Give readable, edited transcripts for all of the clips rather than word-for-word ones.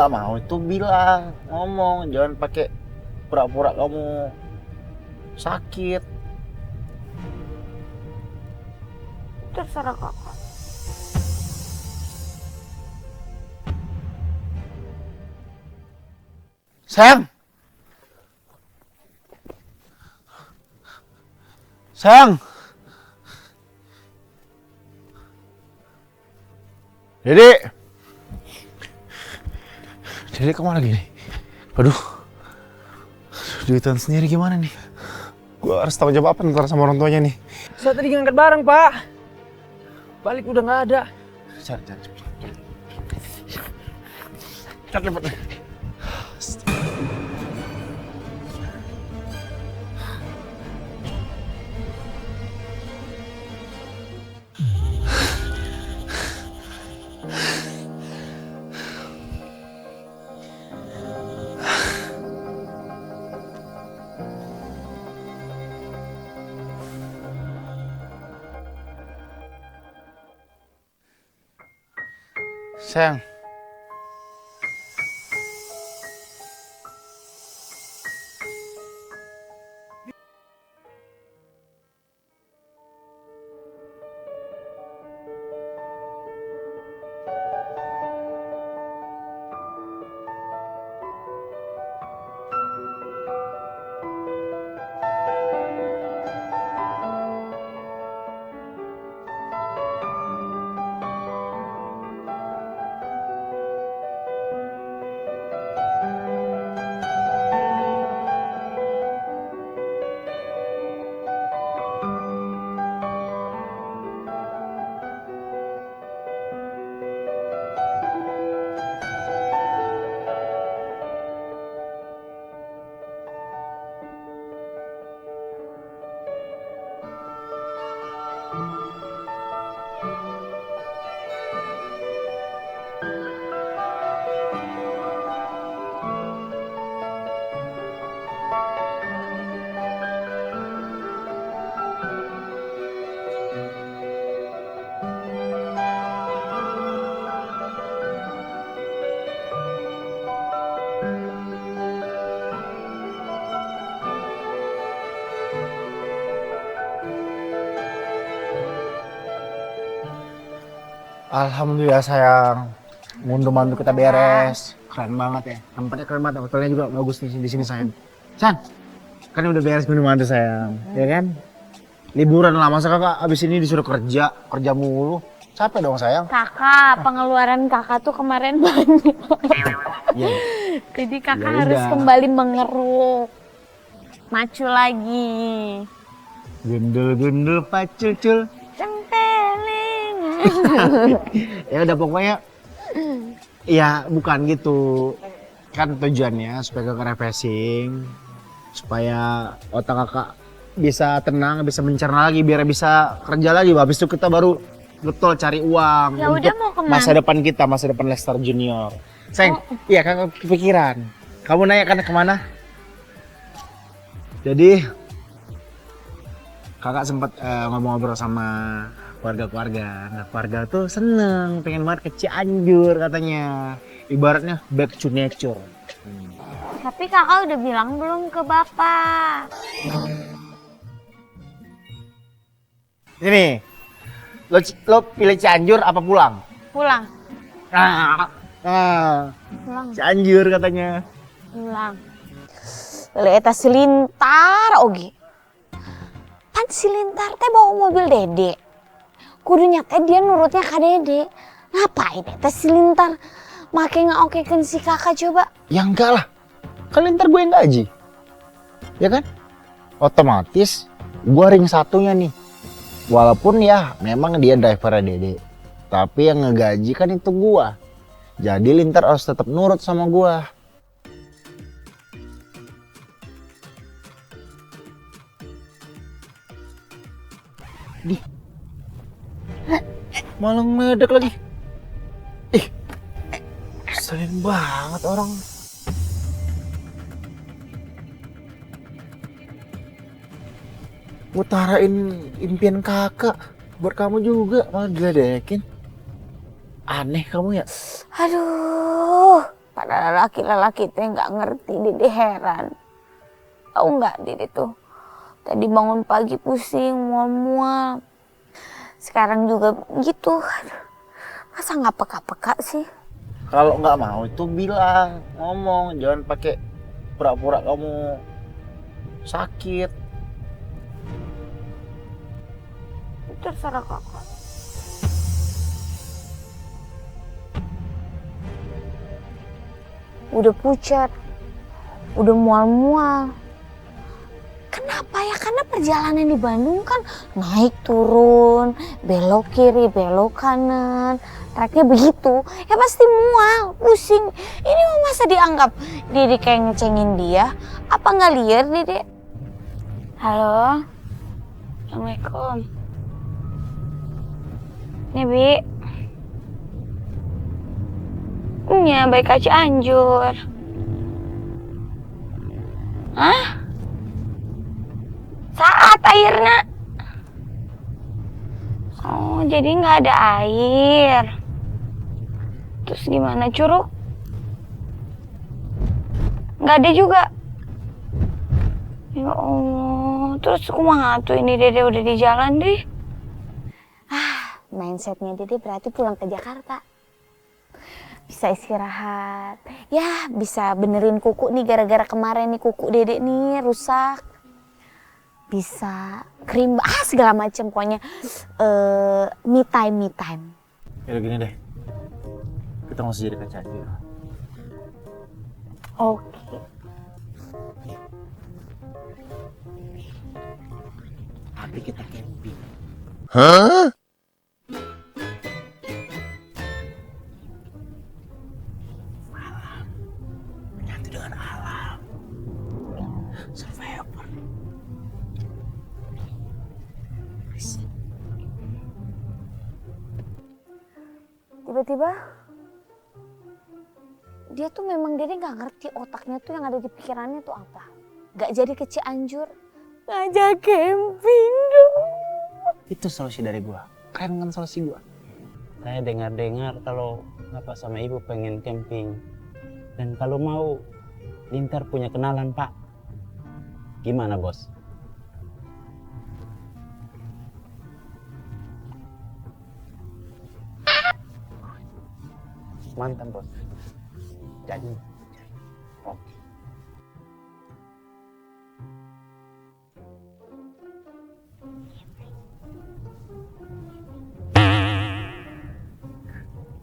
nggak mau itu bilang, ngomong, jangan pakai pura-pura kamu sakit. Terserah kakak. Sayang, sayang, Dede, Dede kemana lagi nih? Aduh, duitan sendiri gimana nih? Gue harus tahu jawab apa ntar sama orang tuanya nih. Saya tadi ngangkat barang, Pak. Balik udah nggak ada. Cari, cepet. Sayang, alhamdulillah sayang, mantu kita beres, keren banget ya. Tempatnya keren banget, hotelnya juga bagus di sini sayang. San, kan udah beres mantu sayang, ya kan? Liburan lah, masa kakak abis ini disuruh kerja mulu, capek dong sayang. Kakak, pengeluaran kakak tuh kemarin banyak. Iya. Jadi kakak Ya harus udah. kembali mengeruk. Macu lagi. Gundul pacucul. Centeling. Ya udah pokoknya, ya bukan gitu. Kan tujuannya supaya kakak refreshing, supaya otak kakak bisa tenang, bisa mencerna lagi, biar bisa kerja lagi. Habis itu kita baru betul cari uang Ya udah, untuk mau kemana? masa depan kita, masa depan Lester Junior. Sayang, iya kakak kepikiran. Kamu nanya kan kemana? Jadi kakak sempat ngobrol sama keluarga-keluarga. Nah, keluarga tuh seneng, pengen banget ke Cianjur katanya. Ibaratnya back to nature. Tapi kakak udah bilang belum ke bapak? Ini, lo pilih Cianjur apa pulang? Pulang. Pulang. Cianjur katanya. Pulang. Eta silintar oge. Pan silintar teh bawa mobil Dede. Kudunya teh dia nurutnya ka Dede. Ngapain eta silintar make ngaokekeun si kakak coba? Ya enggak lah. Kan ntar gue yang gaji. Ya kan? Otomatis gue ring satunya nih. Walaupun ya memang dia drivernya Dede. Tapi yang ngegaji kan itu gue. Jadi Lintar harus tetap nurut sama gue. Di. Malah ngedek lagi. Ih. Keselin banget orang. Ngutarain impian kakak buat kamu juga, malah diledekin. Aneh kamu ya. Aduh, Para laki-laki teh nggak ngerti, Dede heran. Tahu nggak Dede tuh? Tadi bangun pagi pusing, mual-mual. Sekarang juga gitu. Aduh, masa nggak peka-peka sih? Kalau nggak mau itu bilang, ngomong, jangan pakai pura-pura kamu sakit. Terserah kakak. Udah pucat, udah mual-mual. Kenapa ya? Karena perjalanan di Bandung kan naik turun, belok kiri, belok kanan. Treknya begitu, ya pasti mual, pusing. Ini mau masa dianggap Dede kayak ngecengin dia? Apa nggak liar Dede? Halo, Assalamualaikum. Nih Bi. Iya, baik aja Cianjur. Hah? Saat airnya? Oh, jadi nggak ada air. Terus gimana, Curug? Nggak ada juga. Ya Allah, terus kumaha tuh ini Dede udah di jalan deh. Mindsetnya Dede berarti pulang ke Jakarta. Bisa istirahat. Ya, bisa benerin kuku nih gara-gara kemarin nih kuku Dede nih rusak. Bisa krim, segala macam pokoknya. Me time. Ya gini deh, kita masih jadi kaca aja. Oke. Tapi kita camping. Menyatu dengan alam. Survivor. Tiba-tiba dia tuh memang Dede nggak ngerti otaknya tuh yang ada di pikirannya tuh apa. Nggak jadi ke Cianjur, ngajak camping dong. Itu solusi dari gua. Keren kan solusi gua? Saya dengar-dengar kalau Bapak sama Ibu pengen camping. Dan kalau mau, Lintar punya kenalan, Pak. Gimana, Bos? Mantap, Bos. Jadi. Oke.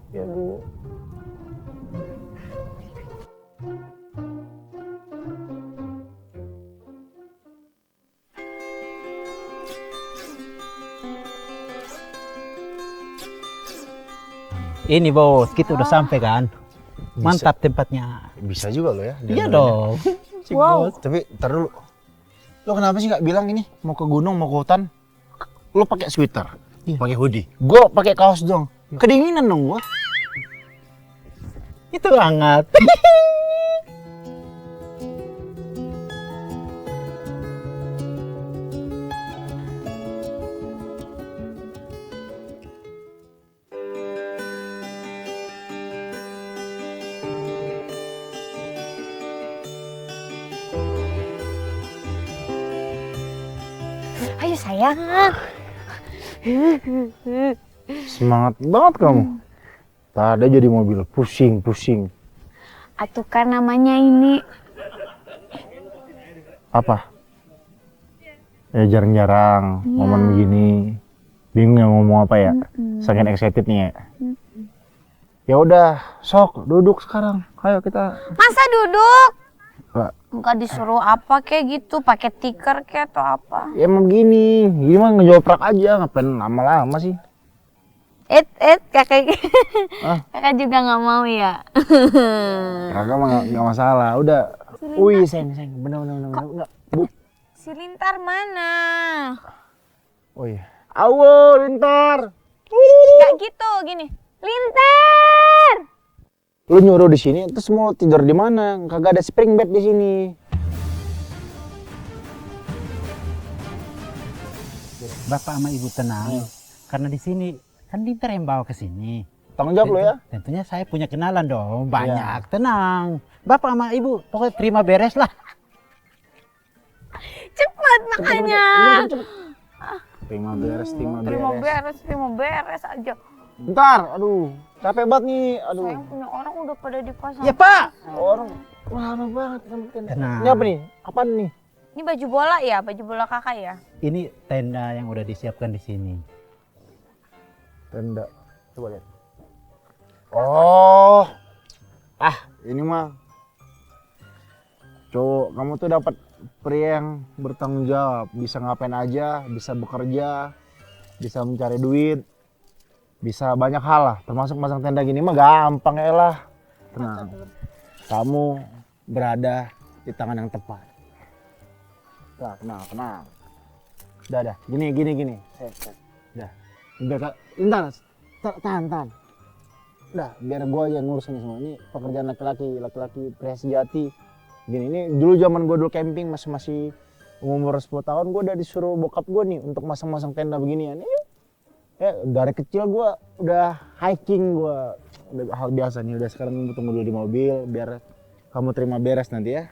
Ya dulu. Ini, Bos. Kita udah sampai kan? Mantap tempatnya. Bisa juga lo ya. Iya dong. Wow. Tapi ntar dulu. Lo kenapa sih nggak bilang ini mau ke gunung, mau ke hutan? Lo pakai sweater, pakai hoodie. Gue pakai kaos dong. Kedinginan dong gua. Itu hangat. Ayo sayang. Semangat banget kamu. Tadi jadi mobil pusing. Atuh kan namanya ini. Apa? Ya jarang-jarang momen begini. Bingung ya ngomong apa ya. Saking excitednya ya. Ya udah, sok duduk sekarang. Ayo kita. Masa duduk? Pak, Enggak disuruh apa kayak gitu, pakai tikar kayak atau apa? ya emang begini. Gimana ngejoprak aja, ngapain lama-lama sih? Kakak. Ah. Kakak juga nggak mau ya? Kagak mah nggak masalah. Udah. Wih, sayang. Bener. Bu. Si Lintar mana? Oh iya. Awo, Lintar. Gak gitu, gini. Lintar! Lu nyuruh di sini, terus mau tidur di mana? Kagak ada spring bed di sini. Bapak sama Ibu tenang. Karena di sini kan Lintar yang bawa ke sini. Tanggung jawab lo ya. Tentunya saya punya kenalan dong, banyak. Tenang. Bapak sama Ibu pokoknya terima beres lah. Cepet makanya. Terima beres, terima Terima beres. beres aja. Bentar, aduh, capek banget nih, aduh. Sayang punya orang udah pada dipasang. Ya Pak. Orang lama banget. Tenang. Ini apa nih? Apaan nih? Ini baju bola ya, baju bola kakak ya. Ini tenda yang udah disiapkan di sini. Tenda. Coba lihat. Oh. Ini mah. Cowok, kamu tuh dapat pria yang bertanggung jawab, bisa ngapain aja, bisa bekerja, bisa mencari duit, bisa banyak hal lah, termasuk masang tenda gini mah gampang ya lah. Tenang. Kamu berada di tangan yang tepat. Nah, tenang. Udah. Gini. Set. Udah. Biar tahan. Udah, biar gua aja ngurusin semua. Ini pekerjaan laki-laki pria sejati. Gini, ini dulu zaman gua dulu camping masih umur 10 tahun gua udah disuruh bokap gua nih untuk masang-masang tenda beginian. Dari kecil gua udah hiking, udah hal biasa nih. Udah sekarang tunggu dulu di mobil biar kamu terima beres nanti ya.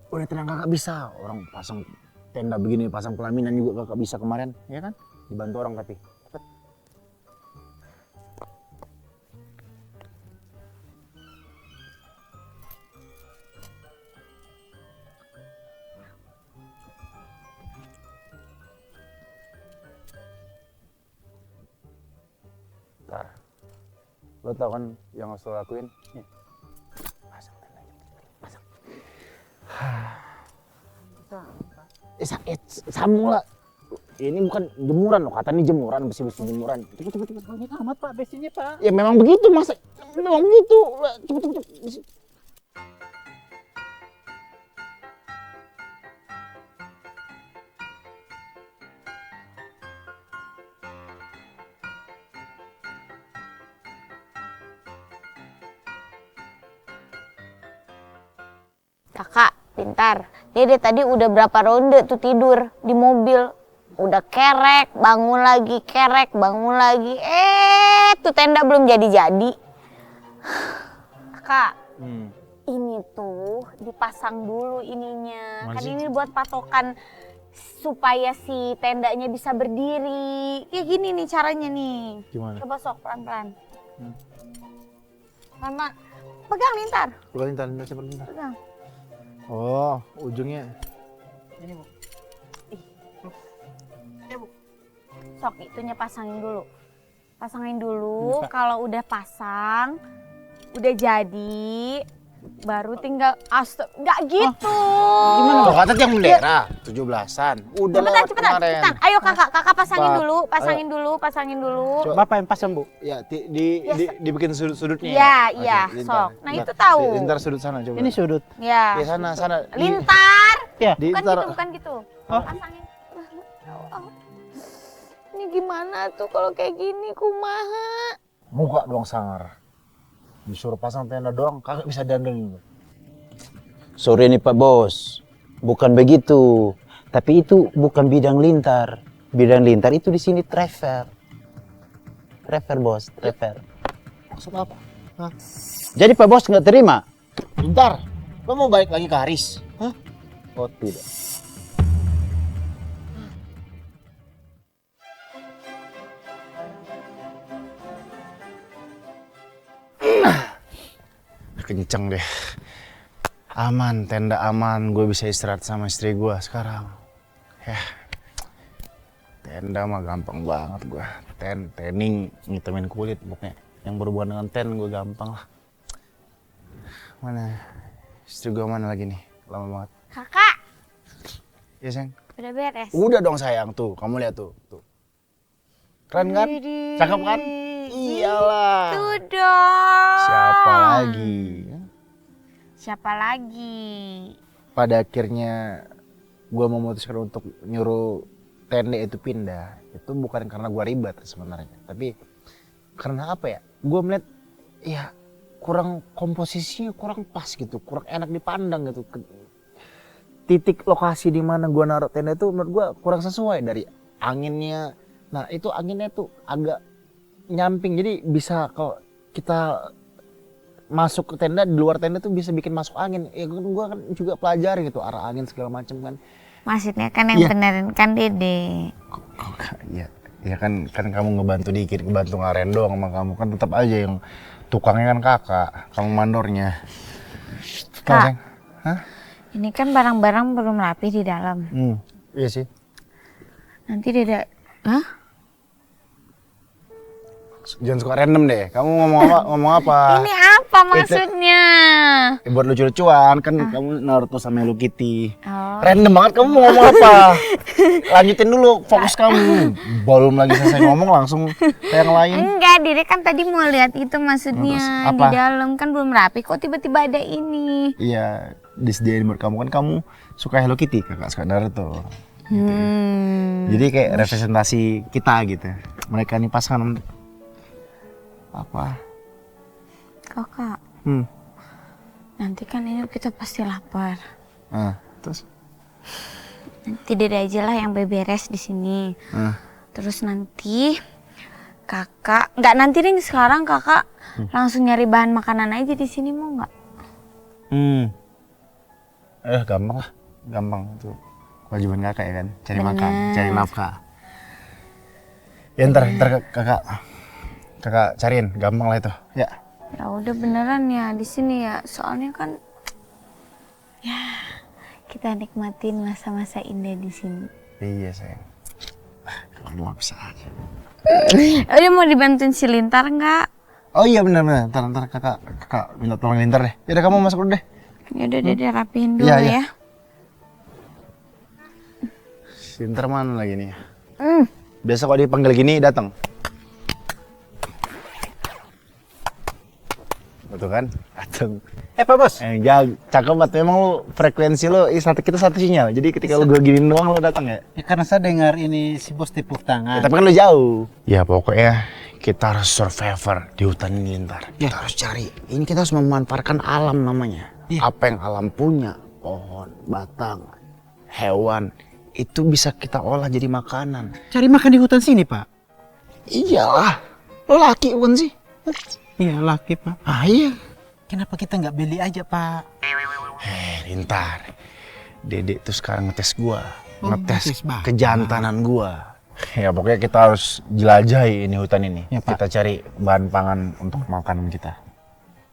Udah tenang, kakak bisa. Orang pasang tenda begini, pasang pelaminan juga kakak bisa kemarin, ya kan? Dibantu orang tapi. Bentar. Lo tau kan yang harus lo lakuin? Nih. Pasang tenda. Pasang. Sakit, sambung lah. Ini bukan jemuran loh, kata ini jemuran, besi-besi jemuran. Cepet. Banyak amat Pak besinya Pak. Ya memang begitu masa, memang begitu. Cepet. Kakak, pintar. Dede tadi udah berapa ronde tuh tidur di mobil. Udah kerek, bangun lagi, tuh tenda belum jadi-jadi. Kakak, ini tuh dipasang dulu ininya. Kan ini buat patokan supaya si tendanya bisa berdiri. Kayak gini nih caranya nih. Gimana? Coba sok pelan-pelan. Mama, pegang nih ntar. Bentar. Pegang. Oh, ujungnya. Ini Bu. Sok itunya pasangin dulu. Kalau udah pasang, udah jadi, baru tinggal nggak gitu. Gimana? Lo kata yang bendera 17-an. Udah lewat kemarin. Cepetan. Ayo kakak pasangin Pak, dulu, pasangin dulu. Coba. Bapak yang pasang Bu. Ya, dibikin sudut-sudutnya. Iya, Oke, sok. lintar. Nah itu tahu. Lintar sudut sana coba. Ini sudut. Ya. Ya sana. Lintar. Ya. Bukan gitu. Oh. Pasangin. Ya Allah. Ini gimana tuh kalau kayak gini, kumaha? Muka doang sangar. Disuruh pasang tenda doang, kagak bisa dandan. Sorry nih Pak Bos, bukan begitu. Tapi itu bukan bidang lintar. Bidang lintar itu di sini travel. Travel Bos, travel. Maksud apa? Hah? Jadi Pak Bos nggak terima? Bentar, lo mau balik lagi ke Haris? Hah? Oh tidak. Kenceng deh. Aman, tenda aman, gue bisa istirahat sama istri gue sekarang. Ya, tenda mah gampang banget gue. Tanning, ngitemin kulit pokoknya. Yang berhubungan dengan ten gue gampang lah. Mana istri gue mana lagi nih? Lama banget. Kakak, Iya sayang. udah beres. Udah dong sayang tuh, kamu lihat tuh. Keren kan? Widih. Cakep kan? Iyalah. Tuh dong. Siapa lagi? Siapa lagi? Pada akhirnya gue memutuskan untuk nyuruh tenda itu pindah. Itu bukan karena gue ribet sebenarnya, tapi karena apa ya? Gue melihat ya kurang komposisinya kurang pas gitu, kurang enak dipandang gitu. Titik lokasi di mana gue naruh tenda itu menurut gue kurang sesuai dari anginnya. Nah itu anginnya tuh agak nyamping, jadi bisa kalau kita masuk ke tenda, di luar tenda tuh bisa bikin masuk angin. Ya gua kan juga pelajari gitu arah angin segala macam kan. Maksudnya kan yang Iya. benerin kan Dede. Iya, ya kan kamu ngebantu dikit, ngebantu ngaren doang sama kamu kan tetap aja yang tukangnya kan kakak, kamu mandornya. Tahu, Kak. Sayang? Hah? Ini kan barang-barang belum rapi di dalam. Iya sih. Nanti Dede, hah? Jangan suka random deh. Kamu ngomong apa? Ini apa maksudnya? Buat lucu-lucuan kan kamu Naruto sama Hello Kitty. Oh. Random banget kamu mau ngomong apa? Lanjutin dulu, fokus kamu. Belum lagi selesai ngomong langsung ke yang lain. Enggak, Dede kan tadi mau lihat itu maksudnya Terus, di apa? dalam kan belum rapi. Kok tiba-tiba ada ini? Iya, disediain buat kamu kan kamu suka Hello Kitty, kakak suka Naruto. Jadi kayak representasi kita gitu. Mereka nih pasangan apa? Kakak, Hmm. nanti kan ini kita pasti lapar. Terus? Nanti Dede aja lah yang beberes di sini. Terus nanti kakak, nggak nanti deh sekarang kakak langsung nyari bahan makanan aja di sini mau nggak? Gampang lah, gampang itu kewajiban kakak ya kan, cari Bener. makan, cari nafkah. Ya ntar kakak cariin, gampang lah itu. Ya. Ya udah beneran ya di sini ya. Soalnya kan ya kita nikmatin masa-masa indah di sini. Iya sayang. Kalau nggak bisa aja. Udah mau dibantuin si Lintar nggak? Oh iya benar. Ntar kakak minta tolong Lintar deh. Yaudah kamu masuk dulu deh. Ya udah Dede rapihin dulu Iya, iya. ya. Lintar mana lagi nih? Biasa kalau dipanggil gini datang. Betul kan? Datang. Pak Bos. Cakep banget. Memang lu frekuensi lu kita satu sinyal. Jadi ketika lu gue giniin doang lu datang ya. Ya karena saya dengar ini si Bos tepuk tangan. Tapi kan lu jauh. Ya pokoknya kita harus survivor di hutan ini ntar. Ya. Kita harus cari. Ini kita harus memanfaatkan alam namanya. Ya. Apa yang alam punya, pohon, batang, hewan, itu bisa kita olah jadi makanan. Cari makan di hutan sini, Pak. Iyalah. Lo laki bukan sih? Iya, laki, Pak. Ah iya. Kenapa kita nggak beli aja, Pak? Lintar. Dedek tuh sekarang ngetes gua. Oh, ngetes ngetes bakat. kejantanan gua. Ya pokoknya kita harus jelajahi ini hutan ini. Ya, Pak. Kita cari bahan pangan untuk makanan kita.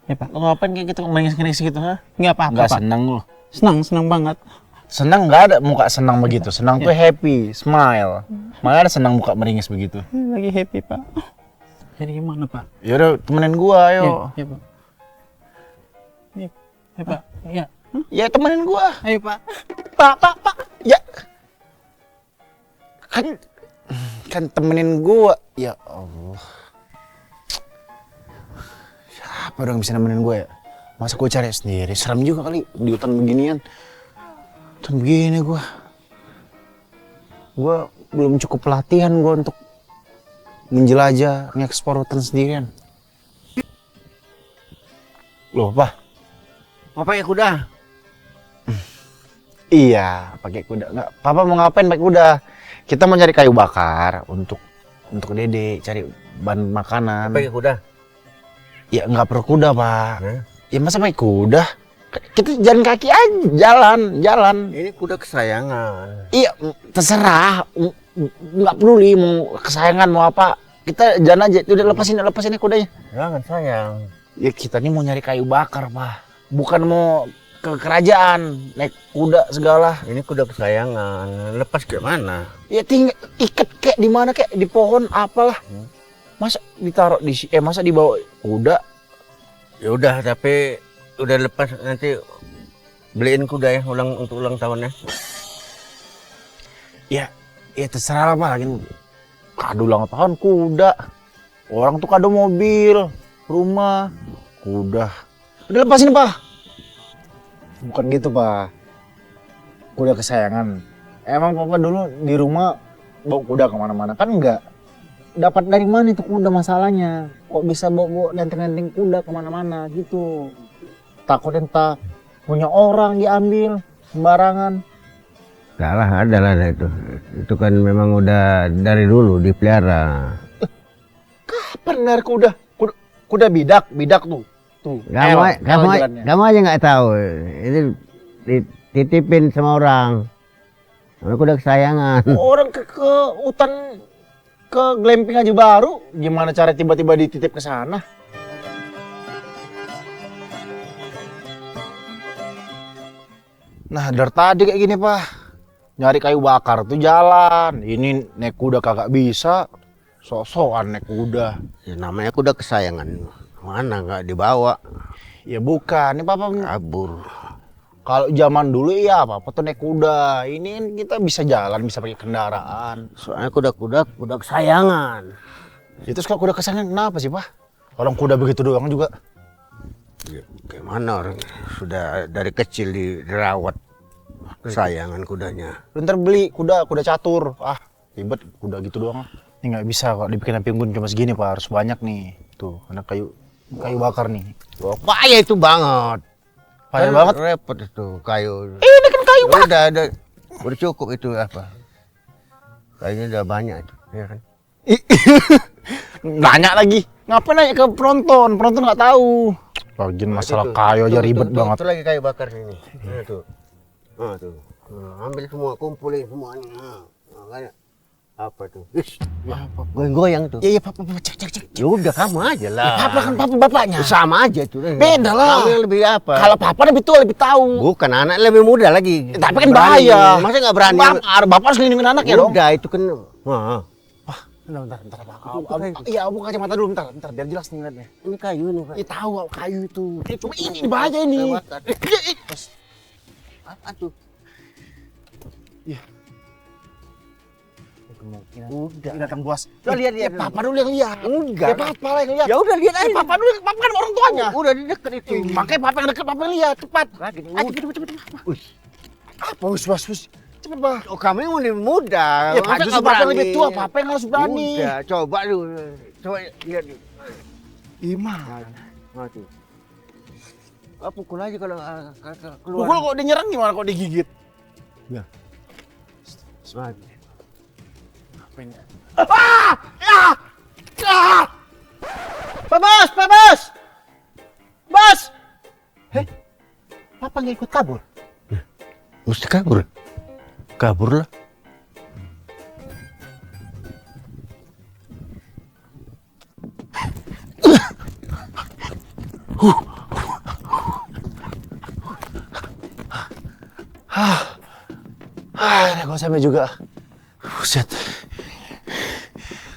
Ya, Pak. Lo ngapain kayak gitu menangis gitu, ha? Nggak apa-apa, Nggak Pak. seneng lo. Senang banget. Senang nggak ada muka senang begitu. Senang tuh happy, smile. Mana ada senang muka meringis begitu. Lagi happy, Pak. Jadi gimana, Pak? Yaudah temenin gua ayo. Ya, Pak. Ya, Pak. Ya. Ya temenin gua. Ayo, Pak. Pak. Ya. Kan temenin gua. Ya Allah. Siapa dong bisa nemenin gua ya? Masa gua cari sendiri? Serem juga kali di hutan beginian. Hutan begini gua. Gua belum cukup pelatihan gua untuk menjelajah, ngeksplor hutan sendirian. Loh, Pak. Mau pakai kuda? Iya, pakai kuda. Nggak, Papa mau ngapain pakai kuda? Kita mau nyari kayu bakar untuk Dede, cari bahan makanan. Pakai kuda? Ya nggak perlu kuda, Pak. Hah? Ya masa pakai kuda? Kita jalan kaki aja, jalan. Ini kuda kesayangan. Iya, terserah. Nggak peduli mau kesayangan mau apa. Kita jalan aja. Udah lepasin kudanya. Jangan sayang. Ya kita nih mau nyari kayu bakar, Pak. Bukan mau ke kerajaan naik kuda segala. Ini kuda kesayangan. Lepas ke mana? Ya tinggal ikat kayak di mana kayak di pohon apalah. Masa ditaruh di masa dibawa kuda? Ya udah, tapi udah lepas nanti beliin kuda ya untuk ulang tahunnya. Ya terserah lah, Pak. Lagi kado ulang tahun kuda. Orang tuh kado mobil, rumah, kuda. Udah lepasin, Pak. Bukan gitu, Pak. Kuda kesayangan. Emang Papa dulu di rumah bawa kuda kemana-mana? Kan enggak. Dapat dari mana itu kuda masalahnya? Kok bisa bawa nenteng-nenteng kuda kemana-mana gitu? Takut entah punya orang diambil sembarangan. Enggak lah, ada lah itu. Itu kan memang udah dari dulu dipelihara. Bener kuda. Kuda bidak tuh. Tuh. Kamu aja nggak tahu. Itu dititipin sama orang. Aku udah kesayangan. Orang ke hutan ke glamping aja baru, gimana cara tiba-tiba dititip ke sana? Nah, dari tadi kayak gini, Pak. Nyari kayu bakar tuh jalan. Ini naik kuda kagak bisa. Sok-sokan naik kuda. Ya, namanya kuda kesayangan. Mana nggak dibawa? Ya bukan, ini Papa Kabur. kalau zaman dulu ya apa tuh naik kuda. Ini kita bisa jalan, bisa pakai kendaraan. Soalnya kuda kesayangan. Itu kalau kuda kesayangan kenapa sih, Pak? Orang kuda begitu doang juga. Ya, gimana orang sudah dari kecil dirawat kesayangan kudanya. Lu ntar beli kuda catur. Ah, ribet kuda gitu doang. Ini nggak bisa kok dibikin api unggun cuma segini, Pak. Harus banyak nih. Tuh, karena kayu bakar nih. Wah, payah itu banget. Payah Kan banget. repot itu kayu. Ini kan kayu bakar. Udah cukup itu apa? Kayaknya udah banyak itu, ya kan? Nanya lagi. Ngapain nanya ke penonton? Penonton nggak tahu. Bagian masalah Itu, kayu aja tuh, ribet tuh, banget. Itu lagi kayu bakar ini. Nah, tuh. Nah, tuh. Nah, ambil semua, kumpulin semuanya. Nah, kayak apa tuh? Goyang-goyang tuh. Iya, Papa, cek. Ya udah kamu aja lah. Papa kan Papa bapaknya. Sama aja tuh. Beda lah. Kamu yang lebih apa? Kalau Papa lebih tua, lebih tahu. Bukan anak lebih muda lagi. Tapi kan Berani. bahaya. Masa nggak berani? Bapak harus lindungin anaknya dong. Udah itu kan. Wah, Bentar, Pak. Iya, buka kacamata dulu, bentar, biar jelas nih liatnya. ini kayu ini, Pak. Iya tahu kayu itu. Cuma ini bahaya ini. Apa tuh? Iya. Udah. Datang bos. Lo lihat Ya, Papa dulu yang lihat. Enggak. Ya Papa lah yang lihat. Ya udah lihat aja. Papa dulu, Papa kan orang tuanya. Udah di dekat itu. Makanya Papa yang deket, Papa yang lihat, cepat. Lagi nih. Ayo cepet. Wih. Apa bos? Cepet, Pak. Oh, kamu yang lebih muda. Ya, Masa Pak, nggak justru Papa yang lebih berani? tua, Papa yang harus berani. Udah, coba lu. Coba lihat. Gimana? Nah, tuh. Pukul aja kalau keluar. Pukul kok dia nyerang gimana kok digigit? Nah, Apa ini? Pak Bos! Bos! Heh, Papa nggak ikut kabur? mesti kabur. Kabur lah. Kok sampai juga. Buset.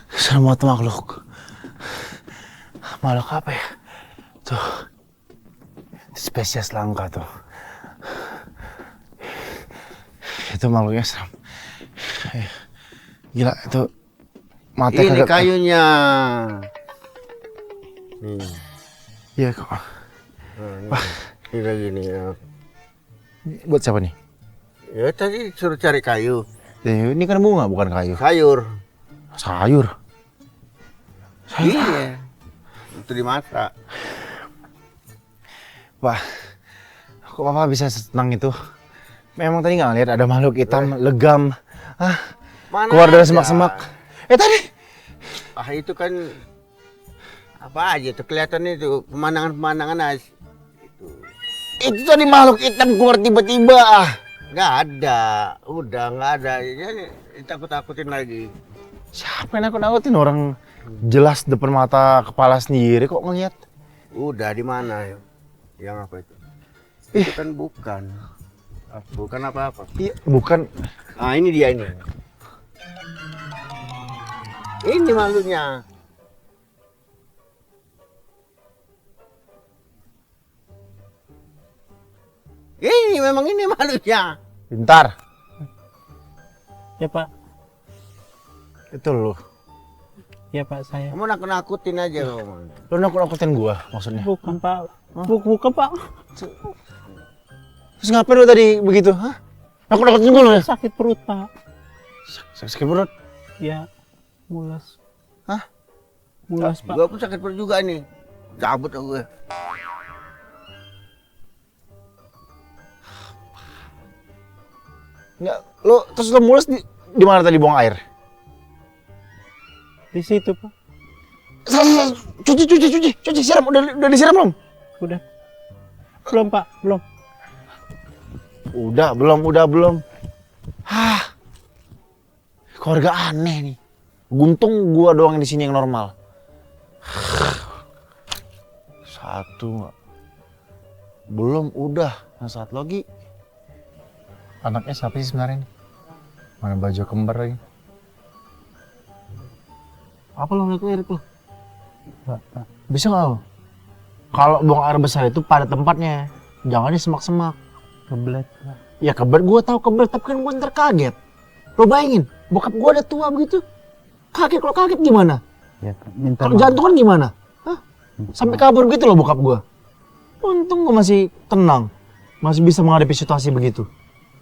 Semua tuh makhluk. Makhluk apa ya? Tuh. Spesies langka tuh. Itu makhluknya serem. Gila, itu mata Ini kagak. kayunya. Nih. Iya kok. Wah, ini lagi nih. Ya. Buat siapa nih? Ya tadi suruh cari kayu, Ini kan bunga bukan kayu. sayur. Sayur. Iya. Itu dimasak. Wah, kok Papa bisa senang itu? Memang tadi nggak ngeliat ada makhluk hitam legam. Mana Keluar dari ada? semak-semak. Tadi. Itu kan apa aja tuh kelihatannya itu pemandangan aja. Itu tadi makhluk hitam keluar tiba-tiba. Nggak ada, udah nggak ada. Jadi takut-takutin lagi. Siapa yang nakut-nakutin orang jelas depan mata kepala sendiri kok ngeliat? Udah di mana? Yang apa itu? Itu kan bukan. Bukan apa-apa. Iya, bukan. Ah, ini dia ini. Ini makhluknya. Ini memang ini makhluknya. Bentar. Ya Pak, Itu lu. ya Pak saya. Kamu nakut-nakutin aja kamu. Lu nakut-nakutin gua maksudnya. Bukan Pak, bukan Pak. Terus ngapain lu tadi begitu? Hah? Nakut-nakutin gua lu ya? Sakit perut Pak. Sakit perut. Ya, mulas. Hah? Mulas Pak. Gua pun sakit perut juga nih. Cabut aku. Enggak, lu terus lu mules di mana tadi buang air? Di situ Pak. Cuci, siram. Udah disiram belum? Udah. Belum, Pak. Belum. Udah belum. Hah. Keluarga aneh nih. Guntung gua doang di sini yang normal. Satu. Belum, udah. Nah, saat lagi. Anaknya siapa sih sebenarnya nih? Mana baju kembar lagi. Apa lo ngeliat itu? Bisa nggak lo? Kalau buang air besar itu pada tempatnya. Jangan di semak-semak. Kebelet. Ya kebelet, gue tahu kebelet, tapi kan gue ntar kaget. Lo bayangin, bokap gue udah tua begitu. Kalau kaget gimana? Ya, minta Kalau jantungan gimana? Hah? Sampai kabur gitu loh bokap gue. Untung gue masih tenang. Masih bisa menghadapi situasi begitu.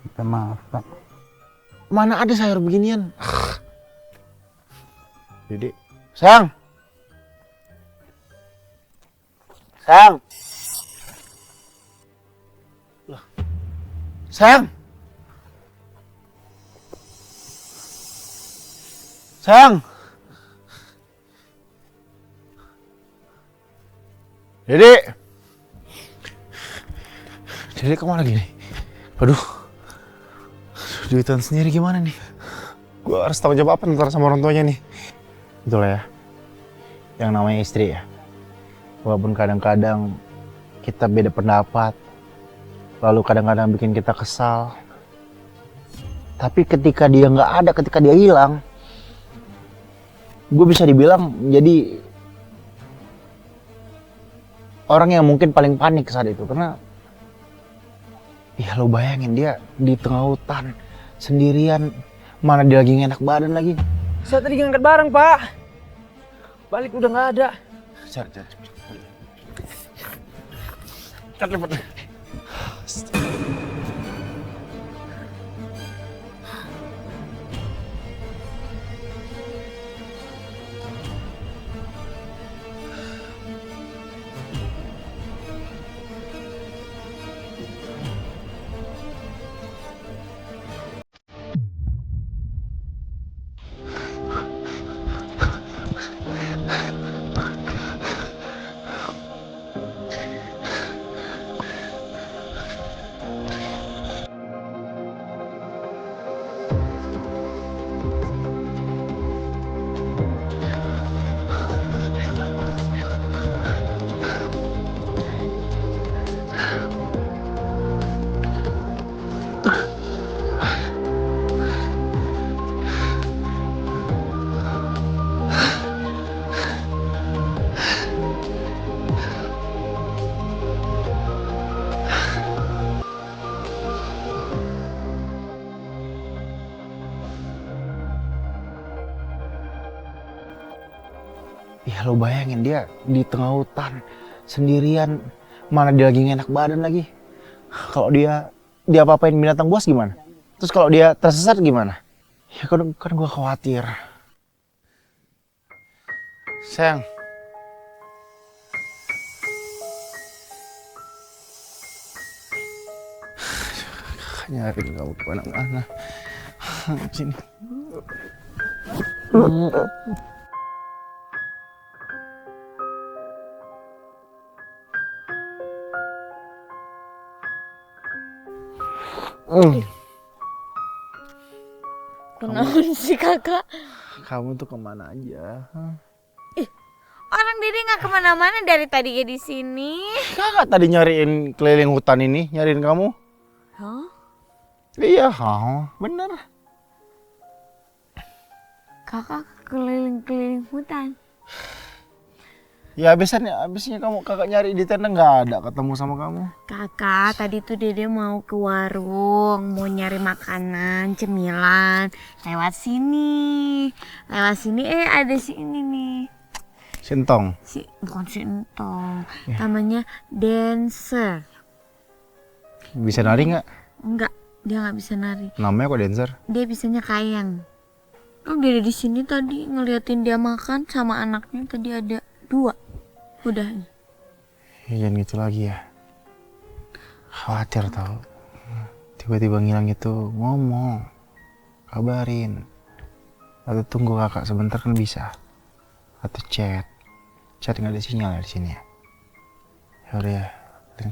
minta maaf, Pak. Mana ada sayur beginian? Dede. Sayang. Sayang. Lah. Sayang. Sayang. Dede. Dede kemana lagi nih? Aduh. Duitan sendiri gimana nih? Gue harus tanggung jawab apa ntar sama orang tuanya nih? Itulah ya. Yang namanya istri ya. Walaupun kadang-kadang kita beda pendapat. Lalu kadang-kadang bikin kita kesal. Tapi ketika dia nggak ada, ketika dia hilang, gue bisa dibilang jadi orang yang mungkin paling panik saat itu. Karena ya lo bayangin dia di tengah hutan sendirian, mana dia lagi ngenak badan lagi. Saya tadi ngangkat barang, Pak. Balik udah nggak ada. Cari. Ya lo bayangin dia di tengah hutan sendirian, mana dia lagi ngenak badan lagi. Kalau dia apa-apain binatang buas gimana? Terus kalau dia tersesat gimana? Ya kan gue khawatir. Sayang. Nyariin kamu kemana-mana. Sini. Kenapa sih kakak? Kamu tuh kemana aja? Orang Dede nggak kemana-mana dari tadi di sini. Kakak tadi nyariin keliling hutan ini, nyariin kamu. Hah? Iya, bener. Kakak keliling-keliling hutan. Ya abisnya kakak nyari di tenda nggak ada ketemu sama kamu. Kakak, tadi tuh Dede mau ke warung, mau nyari makanan, cemilan. Lewat sini ada si ini nih. Sintong. Bukan si Entong, namanya Dancer. Bisa nari nggak? Enggak, dia nggak bisa nari. Namanya kok dancer? Dia bisanya kayang. Kan Dede di sini tadi ngeliatin dia makan sama anaknya, tadi ada 2. Udah. Ya, jangan gitu lagi ya. Khawatir tau. Tiba-tiba ngilang itu ngomong, kabarin. Atau tunggu kakak sebentar kan bisa. Atau chat. chat nggak ada sinyal ya di sini ya. Ya udah ya, lain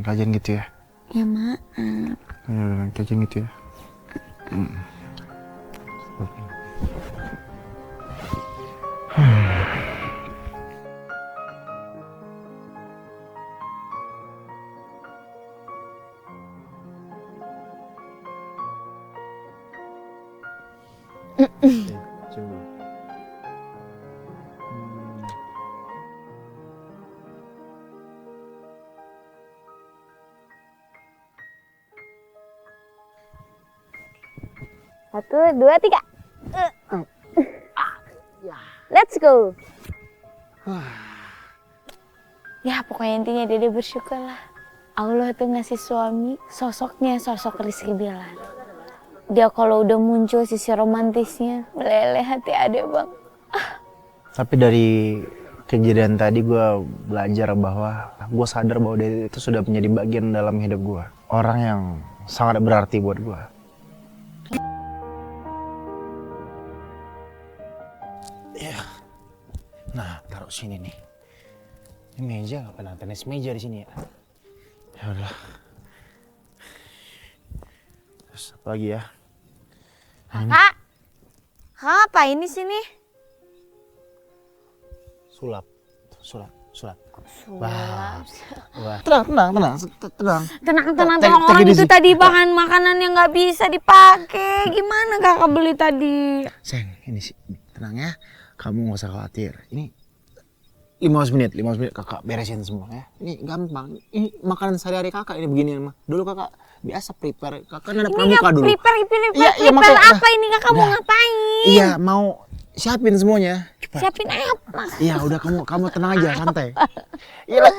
kajian gitu ya. Ya maaf. Ya udah, lain kajian gitu ya. Satu, dua, tiga. Let's go. Ya pokoknya intinya Dede bersyukur lah. Allah tuh ngasih suami sosoknya sosok Rizky Bilar. Dia kalau udah muncul sisi romantisnya meleleh hati adek bang. Tapi dari kejadian tadi gue belajar bahwa gue sadar bahwa dia itu sudah menjadi bagian dalam hidup gue. Orang yang sangat berarti buat gue. Ya, nah taruh sini nih. Ini meja nggak pernah tenis meja di sini ya. Ya udah. Terus apa lagi ya? Kak, apa ini sini? Sulap. Wah. Wah. Tenang. Tenang, Take orang it itu easy. tadi bahan makanan yang nggak bisa dipakai. Gimana kakak beli tadi? Sayang, ini sih tenang ya. Kamu nggak usah khawatir. Ini 15 menit kakak beresin semua ya. Ini gampang. Ini makanan sehari-hari kakak ini beginian mah. Dulu kakak biasa prepare. Kakak ada pramuka dulu. Prepare makanya, apa ini kakak mau udah. ngapain? Iya, mau siapin semuanya. Cepat. Siapin apa? Iya, udah kamu tenang aja, santai. Iya lah.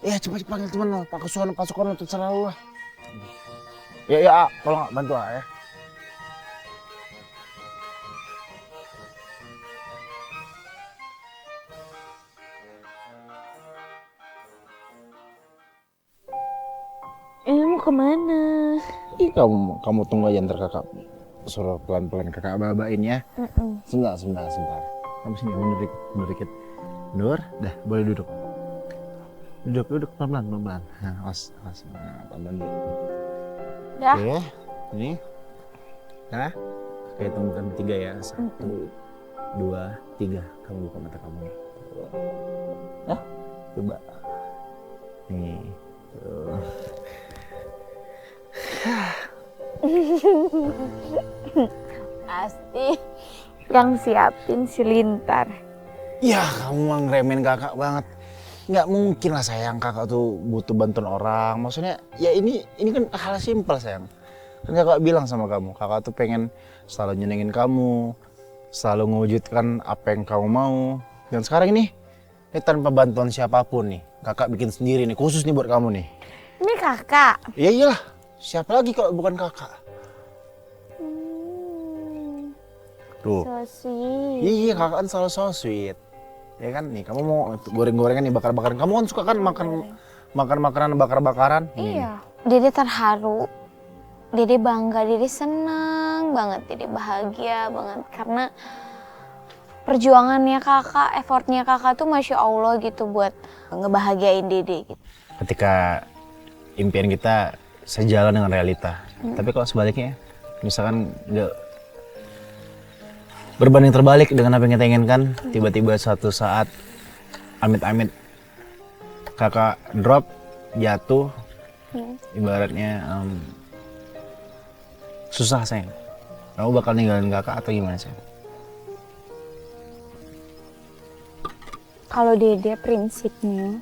Iya, cepat panggil teman lo, Pak Sukono terserah lu lah. Ya, tolong bantu ya. Mau kemana? Ih, kamu tunggu aja ntar kakak suruh pelan-pelan kakak babain ya. Sebentar. Kamu sini mundur dikit. Mundur, dah boleh duduk. Duduk pelan-pelan. Nah, awas. Nah, pelan-pelan dulu. Dah. Oke, ini. Nah, kayak hitung bertiga ya. 1, 2, 3. Kamu buka mata kamu nih. Ya, coba. Nih. Tuh. Pasti yang siapin si Lintar. Ya, kamu mah ngeremehin kakak banget. Nggak mungkin lah sayang, kakak tuh butuh bantuan orang. Maksudnya, ya ini kan hal simpel sayang. Kan kakak bilang sama kamu, kakak tuh pengen selalu nyenengin kamu, selalu mewujudkan apa yang kamu mau. Dan sekarang ini tanpa bantuan siapapun nih, kakak bikin sendiri nih, khusus nih buat kamu nih. Ini kakak. Ya iyalah, siapa lagi kalau bukan kakak? Tuh. So sweet. Iya, kakak kan selalu so sweet. Ya kan nih, kamu mau goreng-gorengan nih, bakar-bakaran. Kamu kan suka kan makan makanan bakar-bakaran? Iya. Dede terharu. Dede bangga, Dede senang banget, Dede bahagia banget karena perjuangannya kakak, effortnya kakak tuh Masya Allah gitu buat ngebahagiain Dede gitu. Ketika impian kita sejalan dengan realita. Tapi kalau sebaliknya, misalkan nggak berbanding terbalik dengan apa yang kita inginkan, tiba-tiba suatu saat amit-amit kakak drop, jatuh, ibaratnya susah sayang. Kamu bakal ninggalin kakak atau gimana sayang? Kalau Dede prinsipnya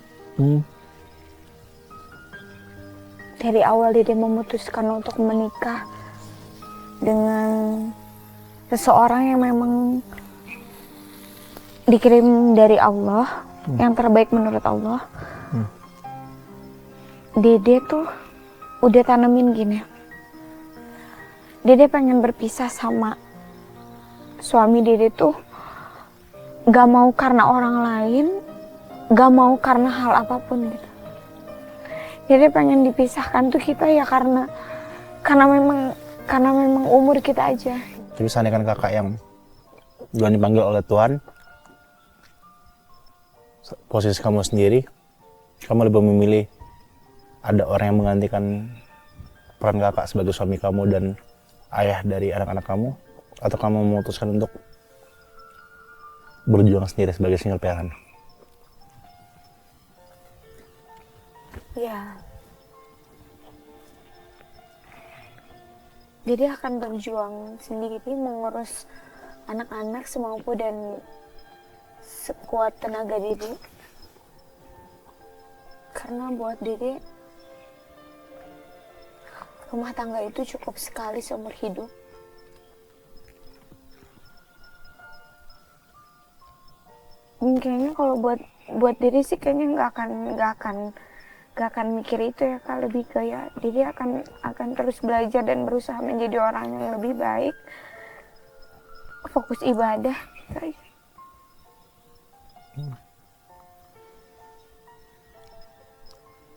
dari awal Dede memutuskan untuk menikah dengan seseorang yang memang dikirim dari Allah, yang terbaik menurut Allah. Dede tuh udah tanemin gini. Dede pengen berpisah sama suami Dede tuh gak mau karena orang lain, gak mau karena hal apapun gitu. Dede pengen dipisahkan tuh kita ya karena memang Karena memang umur kita aja. Tapi seandainya kan kakak yang duluan dipanggil oleh Tuhan, posisi kamu sendiri, kamu lebih memilih ada orang yang menggantikan peran kakak sebagai suami kamu dan ayah dari anak-anak kamu, atau kamu memutuskan untuk berjuang sendiri sebagai single parent? Ya. Jadi akan berjuang sendiri mengurus anak-anak semampu dan sekuat tenaga Dede. Karena buat Dede, rumah tangga itu cukup sekali seumur hidup. Kayaknya kalau buat Dede sih kayaknya nggak akan mikir itu ya Kak, lebih ke ya Dede akan terus belajar dan berusaha menjadi orang yang lebih baik, fokus ibadah gitu aja.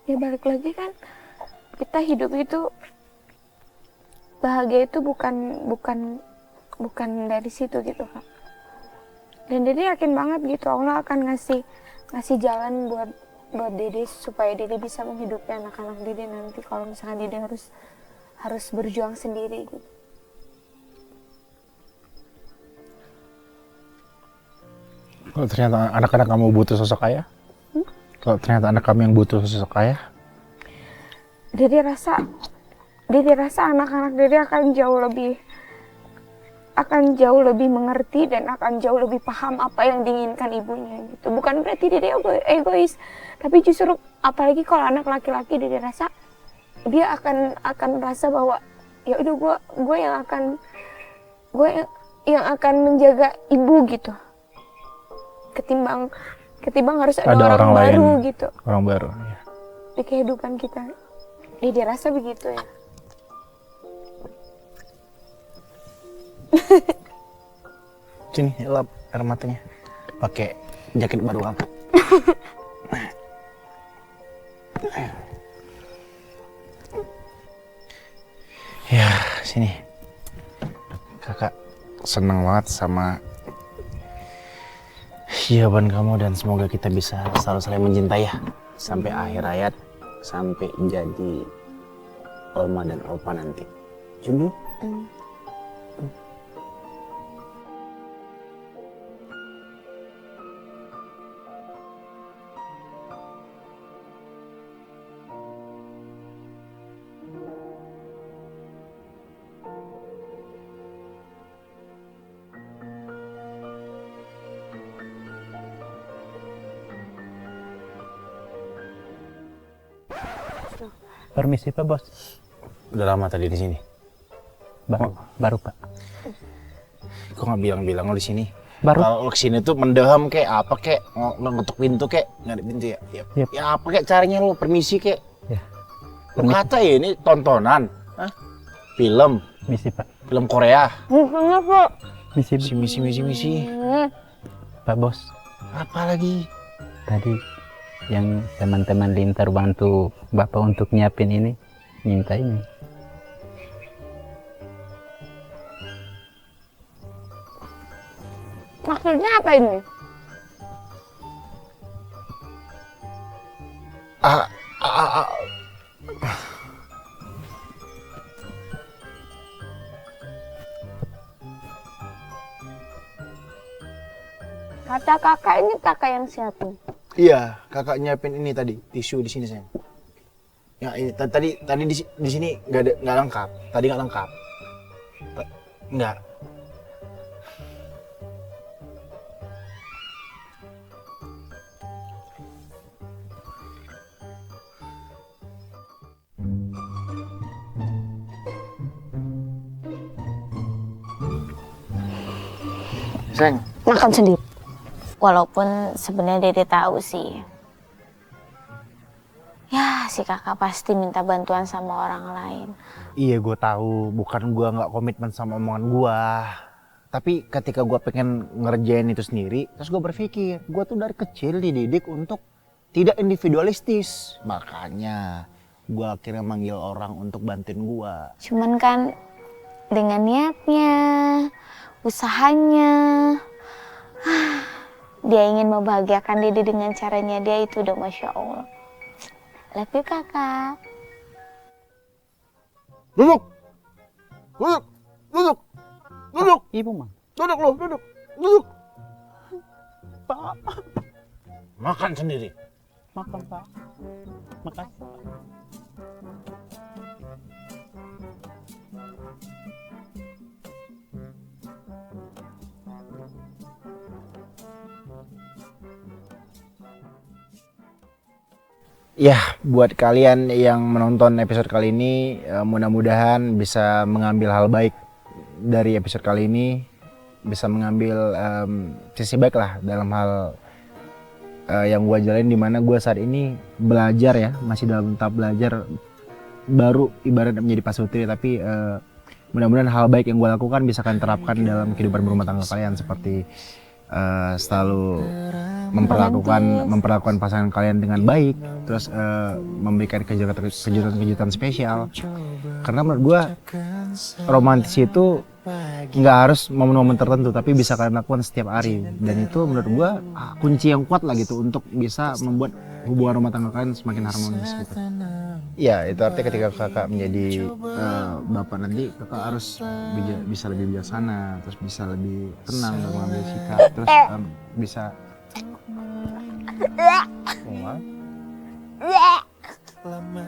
Ya balik lagi kan, kita hidup itu bahagia itu bukan dari situ gitu Kak. Dan Dede yakin banget gitu Allah akan ngasih jalan buat Dede supaya Dede bisa menghidupi anak-anak Dede nanti kalau misalkan Dede harus berjuang sendiri gitu. Kalau ternyata anak-anak kamu butuh sosok ayah? Kalau ternyata anak kamu yang butuh sosok ayah? Dede rasa anak-anak Dede akan jauh lebih mengerti dan akan jauh lebih paham apa yang diinginkan ibunya gitu. Bukan berarti Dede egois, tapi justru apalagi kalau anak laki-laki Dede rasa dia akan rasa bahwa ya udah gue yang akan menjaga ibu gitu. Ketimbang harus ada orang baru lain, gitu. Orang baru ya. Di kehidupan kita. Dede rasa begitu ya. Sini, lap air matanya. Pakai jaket baru aku. Ya, sini. Kakak senang banget sama jawaban kamu dan semoga kita bisa selalu saling mencintai ya sampai akhir hayat, sampai jadi Oma dan Opa nanti. Cuma Permisi Pak Bos. udah lama tadi di sini. Baru Pak. Kok nggak bilang-bilang lo di sini? Baru. Kalau lo kesini tuh mendem kayak apa kayak ngetuk pintu kayak nggak ada pintu ya? Yep. Ya apa kayak caranya lo permisi kayak? Ya. Lo kata ya ini tontonan, hah? Film Misi Pak. Korea. Mungkinnya Pak. Misi. Pak Bos. Apa lagi? Tadi yang teman-teman Lintar bantu Bapak untuk nyiapin ini, minta ini. Maksudnya apa ini? Kata kakak ini kakak yang siapin. Iya, kakak nyiapin ini tadi, tisu di sini sayang. Ya ini tadi di sini nggak lengkap. Tadi nggak lengkap. Nggak. Sayang, Makan sendiri. Walaupun sebenarnya Dede tahu sih. Ya, si kakak pasti minta bantuan sama orang lain. iya gue tahu, bukan gue nggak komitmen sama omongan gue. Tapi ketika gue pengen ngerjain itu sendiri, terus gue berpikir, gue tuh dari kecil dididik untuk tidak individualistis. Makanya gue akhirnya manggil orang untuk bantuin gue. Cuman kan dengan niatnya, usahanya. Dia ingin membahagiakan Dede dengan caranya dia, itu udah Masya Allah. Love you kakak. Duduk. Duduk. Duduk. Duduk. Ibu mah. Duduk lu, duduk. Duduk. Makan sendiri. Makan Pak. Makasih. Ya, buat kalian yang menonton episode kali ini, mudah-mudahan bisa mengambil hal baik dari episode kali ini, bisa mengambil sisi baik lah dalam hal yang gue jalanin, dimana gue saat ini belajar ya, masih dalam tahap belajar, baru ibaratnya menjadi pasutri, tapi mudah-mudahan hal baik yang gue lakukan bisa kalian terapkan dalam kehidupan berumah tangga kalian, seperti selalu memperlakukan pasangan kalian dengan baik, terus memberikan kejutan-kejutan spesial. Karena menurut gue romantis itu nggak harus momen-momen tertentu, tapi bisa kalian lakukan setiap hari, dan itu menurut gue kunci yang kuat lah gitu untuk bisa membuat hubungan rumah tangga kalian semakin harmonis gitu. Ya, itu artinya ketika kakak menjadi bapak nanti, kakak harus bisa lebih bijaksana, terus bisa lebih tenang dalam mengambil sikap, terus bisa Lama